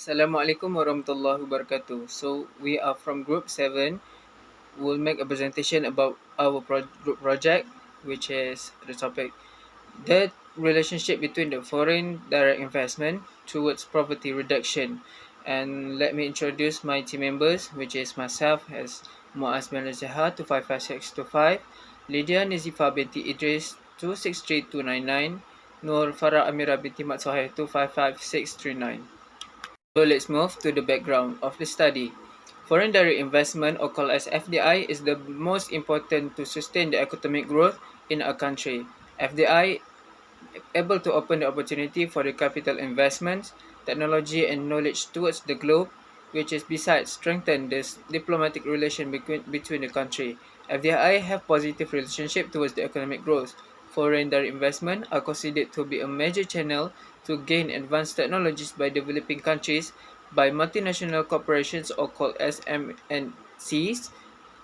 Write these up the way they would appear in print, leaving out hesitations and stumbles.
Assalamualaikum warahmatullahi wabarakatuh. So we are from Group 7. We'll make a presentation about our group project, which is the topic the relationship between the foreign direct investment towards poverty reduction. And let me introduce my team members, which is myself as Muaz bin Zaha 255625, Lydia Nizifa binti Idris 263299, Nur Farah Amira binti Mat Sohail 255639. So let's move to the background of the study. Foreign direct investment, or called as FDI, is the most important to sustain the economic growth in a country. FDI able to open the opportunity for the capital investments, technology and knowledge towards the globe, which is besides strengthen this diplomatic relation between the country. FDI have positive relationship towards the economic growth. Foreign direct investment are considered to be a major channel to gain advanced technologies by developing countries by multinational corporations, or called as MNCs.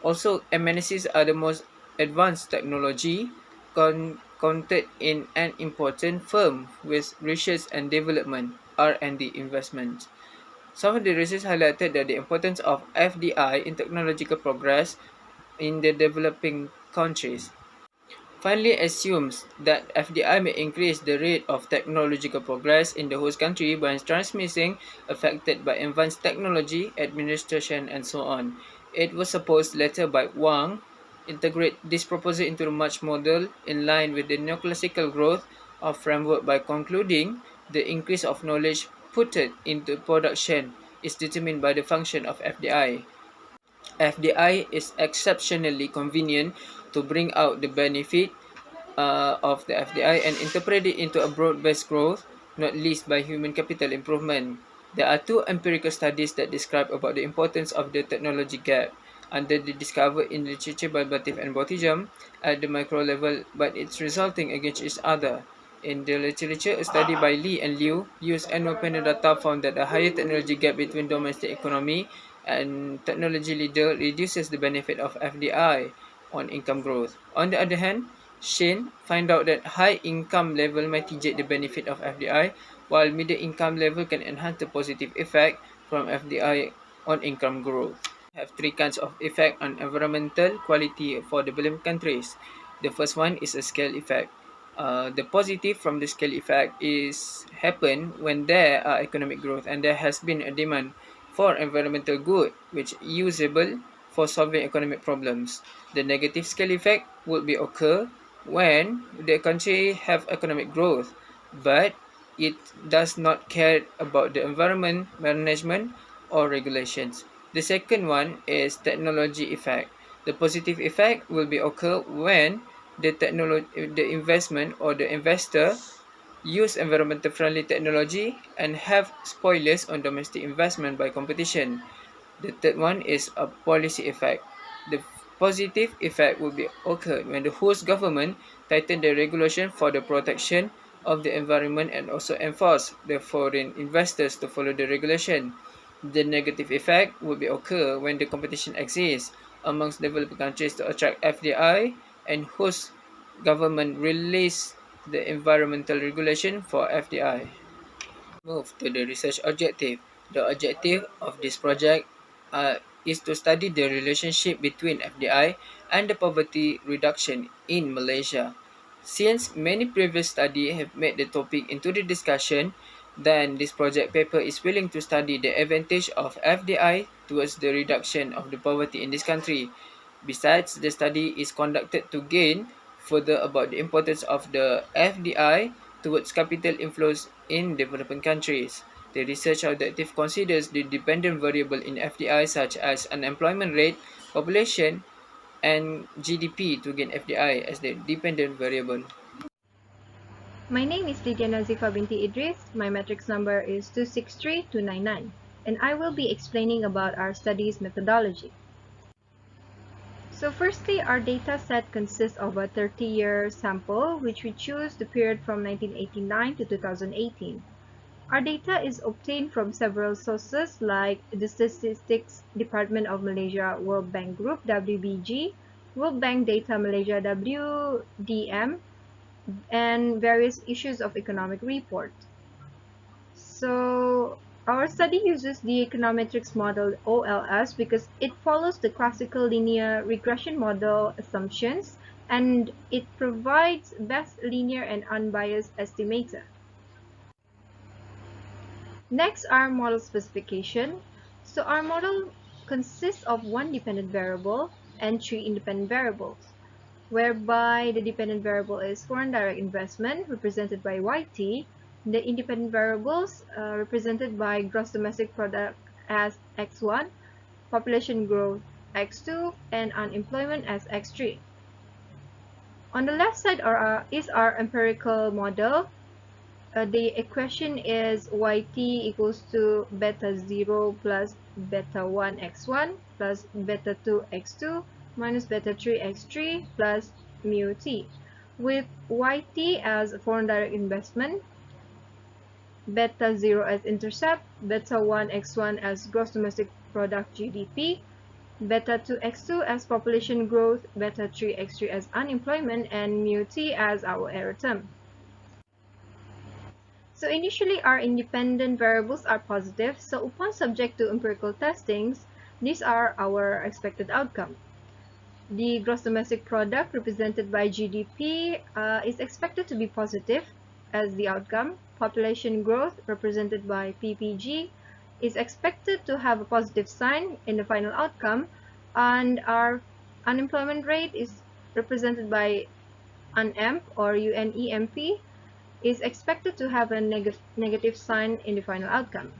Also, MNCs are the most advanced technology counted in an important firm with research and development (R&D) investments. Some of the research highlighted that the importance of FDI in technological progress in the developing countries. Finally assumes that FDI may increase the rate of technological progress in the host country by transmitting affected by advanced technology, administration, and so on. It was supposed later by Wang integrate this proposal into the March model in line with the neoclassical growth of framework by concluding the increase of knowledge put into production is determined by the function of FDI. FDI is exceptionally convenient to bring out the benefit of the FDI and interpret it into a broad-based growth, not least by human capital improvement. There are two empirical studies that describe about the importance of the technology gap under the discovered in literature by Batif and Botijam at the micro level, but it's resulting against each other. In the literature, a study by Lee and Liu used annual panel data found that a higher technology gap between domestic economy and technology leader reduces the benefit of FDI on income growth. On the other hand, Shane find out that high income level mitigate the benefit of FDI, while middle income level can enhance the positive effect from FDI on income growth. Have three kinds of effect on environmental quality for developing countries. The first one is a scale effect. The positive from the scale effect is happen when there are economic growth and there has been a demand for environmental good which usable for solving economic problems. The negative scale effect would be occur when the country have economic growth but it does not care about the environment management or regulations. The second one is technology effect. The positive effect will be occur when the investment or the investor use environmental friendly technology and have spoilers on domestic investment by competition. The third one is a policy effect. The positive effect will be occurred when the host government tighten the regulation for the protection of the environment and also enforce the foreign investors to follow the regulation. The negative effect will be occur when the competition exists amongst developing countries to attract FDI and host government release the environmental regulation for FDI. Move to the research objective. The objective of this project is to study the relationship between FDI and the poverty reduction in Malaysia. Since many previous studies have made the topic into the discussion, then this project paper is willing to study the advantage of FDI towards the reduction of the poverty in this country. Besides, the study is conducted to gain further about the importance of the FDI towards capital inflows in developing countries. The research objective considers the dependent variable in FDI such as unemployment rate, population, and GDP to gain FDI as the dependent variable. My name is Lydia Nazifa binti Idris. My matrix number is 263299, and I will be explaining about our study's methodology. So firstly, our data set consists of a 30-year sample, which we choose the period from 1989 to 2018. Our data is obtained from several sources like the Statistics Department of Malaysia World Bank Group WBG, World Bank Data Malaysia WDM, and various issues of economic report. So Our study uses the econometrics model OLS because it follows the classical linear regression model assumptions and it provides best linear and unbiased estimator. Next, our model specification. So our model consists of one dependent variable and three independent variables, whereby the dependent variable is foreign direct investment, represented by YT, the independent variables represented by gross domestic product as X1, population growth X2, and unemployment as X3. On the left side is our empirical model. The equation is yt equals to beta 0 plus beta 1 x1 plus beta 2 x2 minus beta 3 x3 plus mu t, with yt as foreign direct investment, beta 0 as intercept, beta 1 x1 as gross domestic product GDP, beta 2 x2 as population growth, beta 3 x3 as unemployment, and mu t as our error term. So initially our independent variables are positive, so upon subject to empirical testings, these are our expected outcome. The gross domestic product represented by GDP is expected to be positive as the outcome. Population growth represented by PPG is expected to have a positive sign in the final outcome, and our unemployment rate is represented by UNEMP or UNEMP is expected to have a negative sign in the final outcome.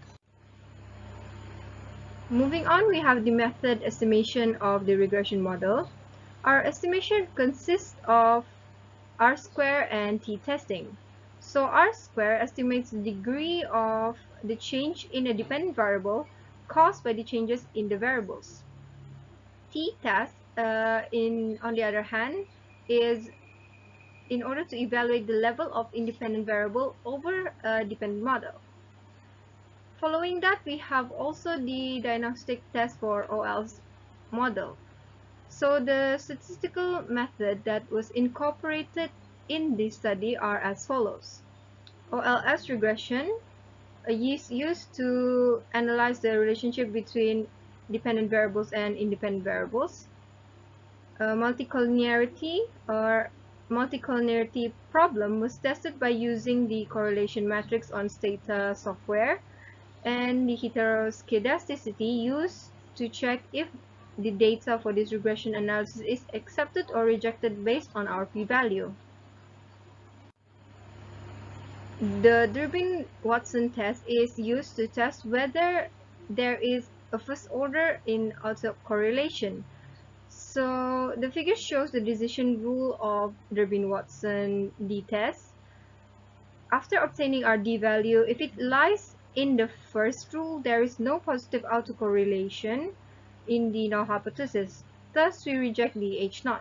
Moving on, we have the method estimation of the regression model. Our estimation consists of R-square and t-testing. So R-square estimates the degree of the change in a dependent variable caused by the changes in the variables. T-test, on the other hand, is in order to evaluate the level of independent variable over a dependent model. Following that, we have also the diagnostic test for OLS model. So the statistical method that was incorporated in this study are as follows. OLS regression is used to analyze the relationship between dependent variables and independent variables. Multicollinearity or multicollinearity problem was tested by using the correlation matrix on Stata software, and the heteroskedasticity used to check if the data for this regression analysis is accepted or rejected based on our p-value. The Durbin-Watson test is used to test whether there is a first order in autocorrelation. So the figure shows the decision rule of Durbin-Watson d-test. After obtaining our d-value, if it lies in the first rule, there is no positive autocorrelation in the null hypothesis. Thus, we reject the H0.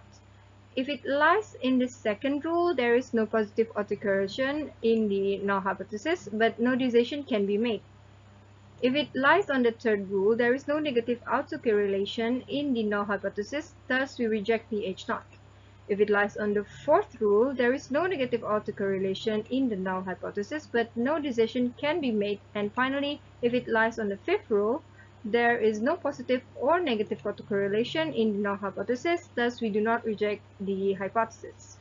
If it lies in the second rule, there is no positive autocorrelation in the null hypothesis, but no decision can be made. If it lies on the third rule, there is no negative autocorrelation in the null hypothesis, thus we reject the H0. If it lies on the fourth rule, there is no negative autocorrelation in the null hypothesis, but no decision can be made. And finally, if it lies on the fifth rule, there is no positive or negative autocorrelation in the null hypothesis, thus we do not reject the hypothesis.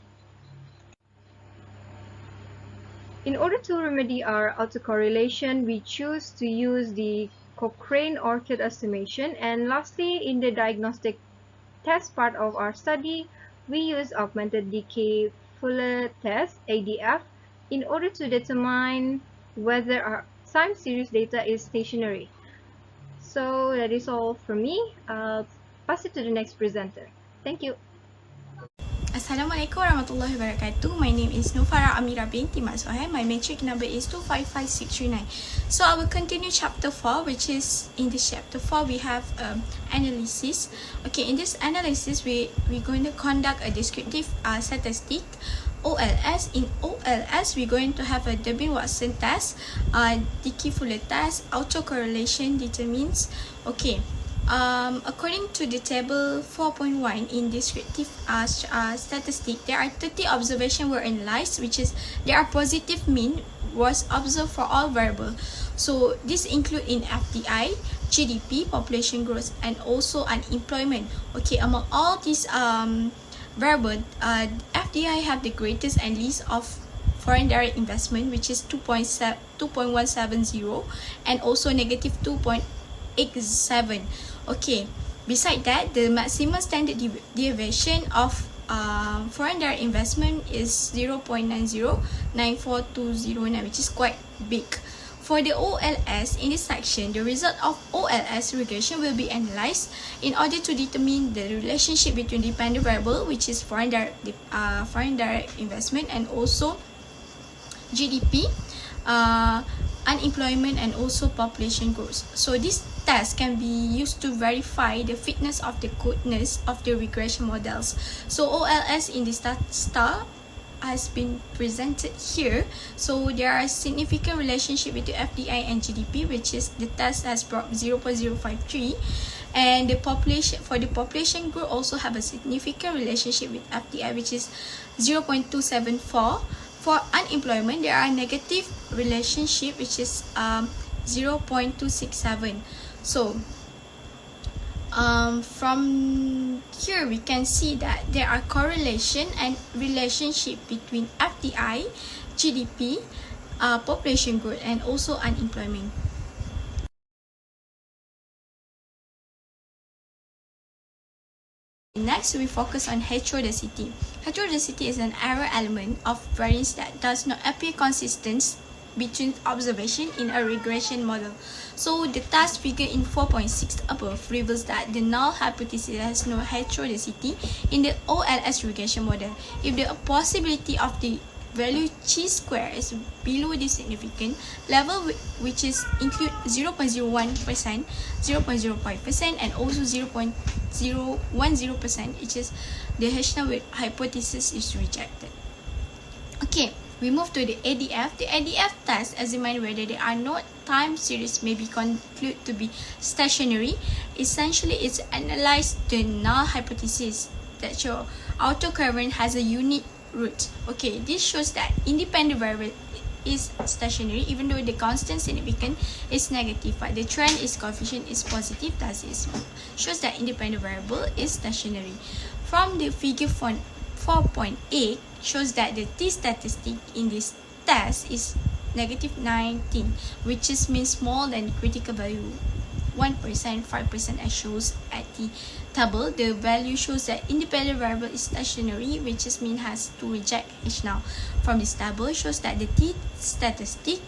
In order to remedy our autocorrelation, we choose to use the Cochrane-Orchid estimation, and lastly, in the diagnostic test part of our study, we use augmented decay Fuller test, ADF, in order to determine whether our time series data is stationary. So that is all from me. I'll pass it to the next presenter. Thank you. Assalamualaikum warahmatullahi wabarakatuh. My name is Nufara Amira binti Mat Suhail. My matric number is 255639. So I will continue chapter 4, which is in this chapter 4 we have analysis. Okay, in this analysis we're going to conduct a descriptive statistic, OLS. In OLS, we're going to have a Durbin-Watson test, Dickey-Fuller test, autocorrelation determines. Okay. According to the table 4.1 in descriptive statistic, there are 30 observations were analyzed, which is there are positive mean was observed for all variables. So this include in FDI, GDP, population growth, and also unemployment. Okay, among all these variable, FDI have the greatest and least of foreign direct investment, which is 2.170, and also negative 2.87. Okay, beside that, the maximum standard deviation of foreign direct investment is 0.9094209, which is quite big. For the OLS, in this section, the result of OLS regression will be analyzed in order to determine the relationship between dependent variable, which is foreign direct investment, and also GDP, unemployment, and also population growth. So this test can be used to verify the fitness of the goodness of the regression models. So OLS in the star has been presented here. So there are significant relationship between FDI and GDP, which is the test has brought 0.053, and the population group also have a significant relationship with FDI, which is 0.274. For unemployment, there are negative relationship, which is 0.267. So from here we can see that there are correlation and relationship between FDI, GDP, population growth, and also unemployment. Next, we focus on heterodicity. Heterodicity is an error element of variance that does not appear consistent between observation in a regression model. So the task figure in 4.6 above reveals that the null hypothesis has no heterodicity in the OLS regression model. If the possibility of the value chi-square is below the significant level, which is include 0.01%, 0.05%, and also 0.010%, which is the Hershey hypothesis is rejected. Okay, we move to the ADF. The ADF test examines whether there are no time series may be concluded to be stationary. Essentially, it's analyzed the null hypothesis that your autocurrent has a unique root. Okay, this shows that independent variable is stationary even though the constant significant is negative, but the trend is coefficient is positive, thus it shows that independent variable is stationary. From the figure 4.8 shows that the t-statistic in this test is negative 19, which is means small than critical value 1%, 5%, as shows at the table. The value shows that independent variable is stationary, which is mean has to reject H now. From this table shows that the t-statistic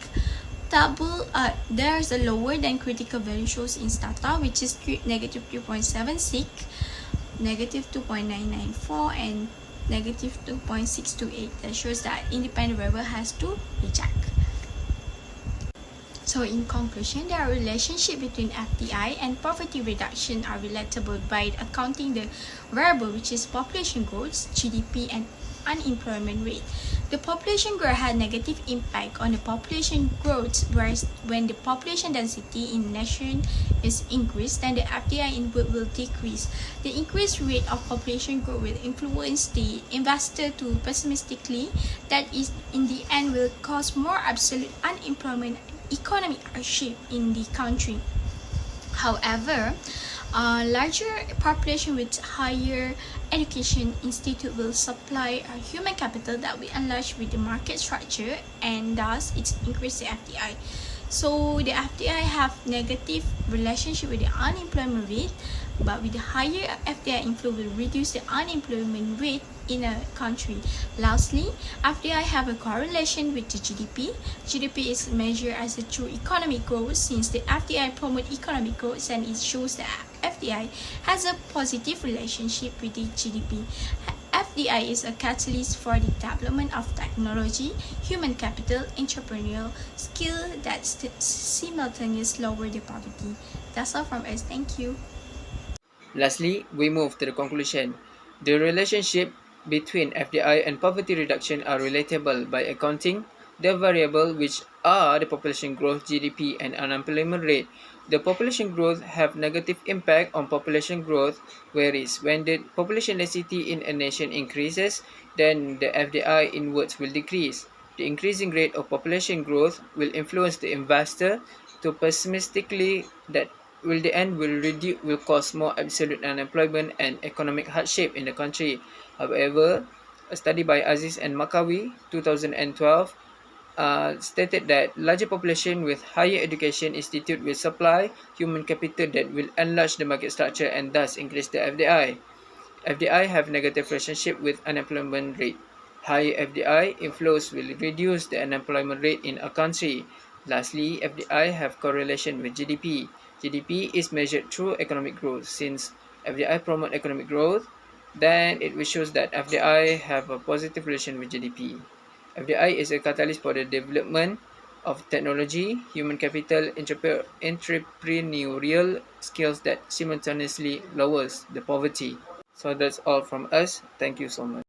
table there's a lower than critical value shows in Stata, which is negative 3.76, negative 2.994, and negative 2.628. That shows that independent variable has to reject. So in conclusion, there are relationship between FDI and poverty reduction are relatable by accounting the variable, which is population growth, GDP, and unemployment rate. The population growth had negative impact on the population growth, whereas when the population density in nation is increased, then the FDI input will decrease. The increased rate of population growth will influence the investor to pessimistically that is in the end will cause more absolute unemployment, economic hardship in the country. However, larger population with higher education institute will supply a human capital that we enlarge with the market structure, and thus it's increase the FDI. So the FDI have negative relationship with the unemployment rate, but with the higher FDI inflow will reduce the unemployment rate in a country. Lastly, FDI have a correlation with the GDP. GDP is measured as a true economic growth since the FDI promote economic growth, and it shows that FDI has a positive relationship with the GDP. FDI is a catalyst for the development of technology, human capital, entrepreneurial skill that simultaneously lower the poverty. That's all from us. Thank you. Lastly, we move to the conclusion. The relationship between FDI and poverty reduction are relatable by accounting the variable which are the population growth, GDP, and unemployment rate. The population growth have negative impact on population growth, whereas when the population density in a nation increases, then the FDI inwards will decrease. The increasing rate of population growth will influence the investor to pessimistically that the end will cause more absolute unemployment and economic hardship in the country. However, a study by Aziz and Makawi 2012 stated that larger population with higher education institute will supply human capital that will enlarge the market structure and thus increase the FDI. FDI have negative relationship with unemployment rate. Higher FDI inflows will reduce the unemployment rate in a country. Lastly, FDI have correlation with GDP. GDP is measured through economic growth. Since FDI promote economic growth, then it will shows that FDI have a positive relation with GDP. FDI is a catalyst for the development of technology, human capital, entrepreneurial skills that simultaneously lowers the poverty. So that's all from us. Thank you so much.